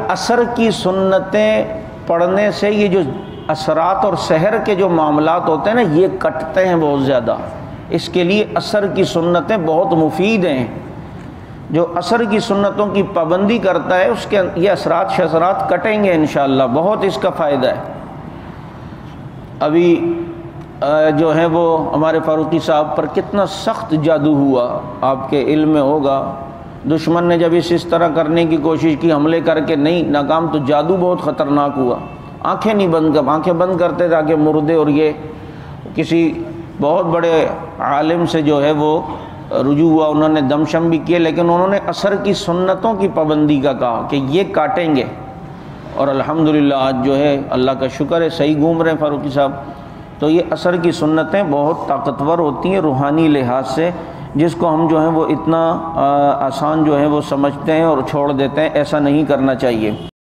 عصر کی سنتیں پڑھنے سے یہ جو اثرات اور سحر کے جو معاملات ہوتے ہیں نا یہ کٹتے ہیں بہت زیادہ. اس کے لیے عصر کی سنتیں بہت مفید ہیں. جو عصر کی سنتوں کی پابندی کرتا ہے اس کے یہ اثرات شثرات کٹیں گے انشاءاللہ. بہت اس کا فائدہ ہے. ابھی جو ہے وہ ہمارے فاروقی صاحب پر کتنا سخت جادو ہوا آپ کے علم میں ہوگا. دشمن نے جب اس طرح کرنے کی کوشش کی حملے کر کے نہیں ناکام تو جادو بہت خطرناک ہوا. آنکھیں نہیں بند کر آنکھیں بند کرتے تاکہ مردے اور یہ کسی بہت بڑے عالم سے جو ہے وہ رجوع ہوا. انہوں نے دم شم بھی کیے لیکن انہوں نے عصر کی سنتوں کی پابندی کا کہا کہ یہ کاٹیں گے. اور الحمدللہ آج جو ہے اللہ کا شکر ہے صحیح گھوم رہے ہیں فاروقی صاحب. تو یہ عصر کی سنتیں بہت طاقتور ہوتی ہیں روحانی لحاظ سے, جس کو ہم جو ہیں وہ اتنا آسان جو ہے وہ سمجھتے ہیں اور چھوڑ دیتے ہیں. ایسا نہیں کرنا چاہیے.